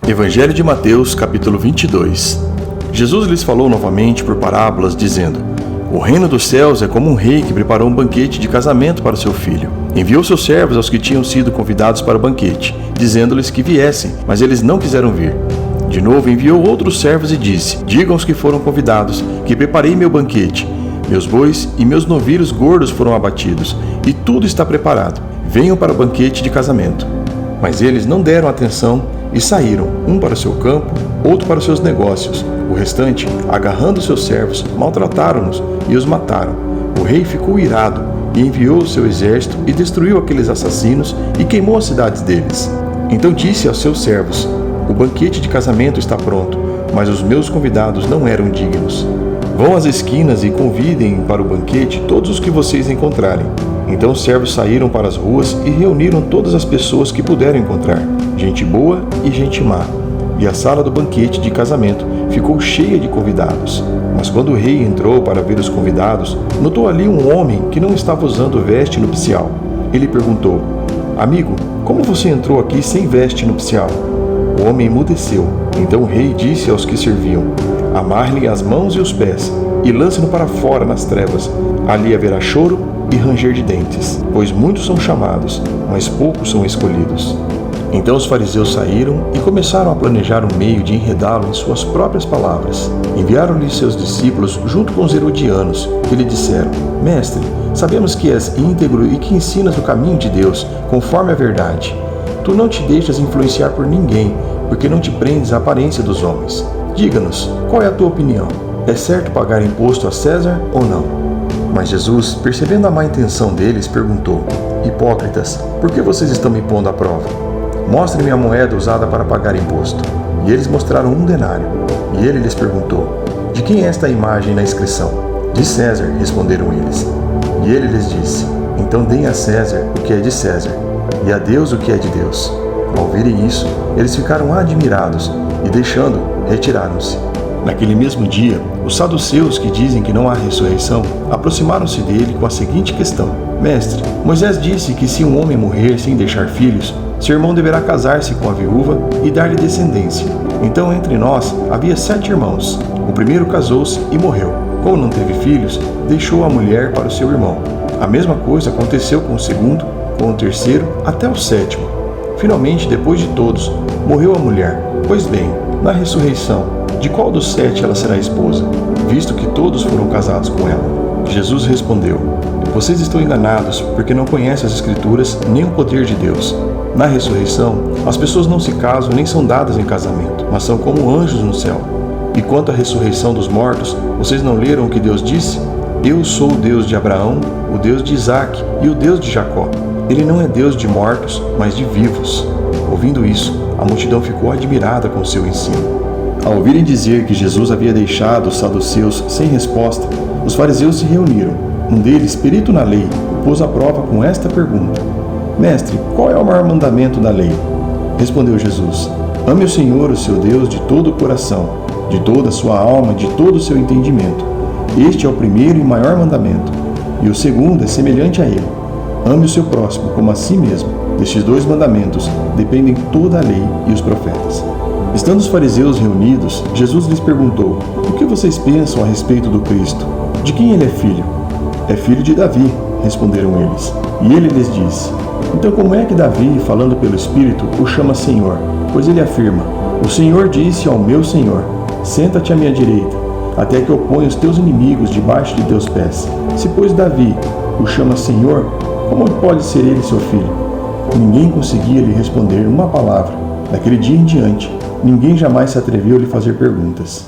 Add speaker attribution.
Speaker 1: Evangelho de Mateus, capítulo 22. Jesus lhes falou novamente por parábolas, dizendo: O reino dos céus é como um rei que preparou um banquete de casamento para o seu filho. Enviou seus servos aos que tinham sido convidados para o banquete, dizendo-lhes que viessem, mas eles não quiseram vir. De novo enviou outros servos e disse: Digam aos que foram convidados, que preparei meu banquete. Meus bois e meus novilhos gordos foram abatidos, e tudo está preparado. Venham para o banquete de casamento. Mas eles não deram atenção e saíram, um para o seu campo, outro para os seus negócios. O restante, agarrando seus servos, maltrataram-nos e os mataram. O rei ficou irado e enviou o seu exército e destruiu aqueles assassinos e queimou as cidades deles. Então disse aos seus servos: O banquete de casamento está pronto, mas os meus convidados não eram dignos. Vão às esquinas e convidem para o banquete todos os que vocês encontrarem. Então os servos saíram para as ruas e reuniram todas as pessoas que puderam encontrar, gente boa e gente má. E a sala do banquete de casamento ficou cheia de convidados. Mas quando o rei entrou para ver os convidados, notou ali um homem que não estava usando veste nupcial. Ele perguntou: Amigo, como você entrou aqui sem veste nupcial? O homem emudeceu. Então o rei disse aos que serviam: Amarre-lhe as mãos e os pés e lance-no para fora nas trevas. Ali haverá choro e ranger de dentes, pois muitos são chamados, mas poucos são escolhidos. Então os fariseus saíram e começaram a planejar um meio de enredá-lo em suas próprias palavras. Enviaram-lhe seus discípulos junto com os herodianos, que lhe disseram: Mestre, sabemos que és íntegro e que ensinas o caminho de Deus, conforme a verdade. Tu não te deixas influenciar por ninguém, porque não te prendes à aparência dos homens. Diga-nos, qual é a tua opinião? É certo pagar imposto a César ou não? Mas Jesus, percebendo a má intenção deles, perguntou: Hipócritas, por que vocês estão me pondo à prova? Mostrem-me a moeda usada para pagar imposto. E eles mostraram 1 denário. E ele lhes perguntou: De quem é esta imagem na inscrição? De César, responderam eles. E ele lhes disse: Então deem a César o que é de César, e a Deus o que é de Deus. Ao ouvirem isso, eles ficaram admirados, e deixando, retiraram-se. Naquele mesmo dia, os saduceus, que dizem que não há ressurreição, aproximaram-se dele com a seguinte questão: Mestre, Moisés disse que se um homem morrer sem deixar filhos, seu irmão deverá casar-se com a viúva e dar-lhe descendência. Então entre nós havia 7 irmãos. O primeiro casou-se e morreu. Como não teve filhos, deixou a mulher para o seu irmão. A mesma coisa aconteceu com o segundo, com o terceiro, até o 7º. Finalmente, depois de todos, morreu a mulher. Pois bem, na ressurreição, de qual dos 7 ela será esposa, visto que todos foram casados com ela? Jesus respondeu: Vocês estão enganados, porque não conhecem as Escrituras nem o poder de Deus. Na ressurreição, as pessoas não se casam nem são dadas em casamento, mas são como anjos no céu. E quanto à ressurreição dos mortos, vocês não leram o que Deus disse? Eu sou o Deus de Abraão, o Deus de Isaque e o Deus de Jacó. Ele não é Deus de mortos, mas de vivos. Ouvindo isso, a multidão ficou admirada com seu ensino. Ao ouvirem dizer que Jesus havia deixado os saduceus sem resposta, os fariseus se reuniram. Um deles, perito na lei, o pôs à prova com esta pergunta: Mestre, qual é o maior mandamento da lei? Respondeu Jesus: Ame o Senhor, o seu Deus, de todo o coração, de toda a sua alma, de todo o seu entendimento. Este é o primeiro e maior mandamento. E o segundo é semelhante a ele: Ame o seu próximo como a si mesmo. Destes 2 mandamentos dependem toda a lei e os profetas. Estando os fariseus reunidos, Jesus lhes perguntou: O que vocês pensam a respeito do Cristo? De quem ele é filho? É filho de Davi, responderam eles. E ele lhes disse: Então como é que Davi, falando pelo Espírito, o chama Senhor? Pois ele afirma: O Senhor disse ao meu Senhor: Senta-te à minha direita, até que eu ponha os teus inimigos debaixo de teus pés. Se, pois, Davi o chama Senhor, como pode ser ele seu filho? Ninguém conseguia lhe responder uma palavra. Daquele dia em diante, ninguém jamais se atreveu a lhe fazer perguntas.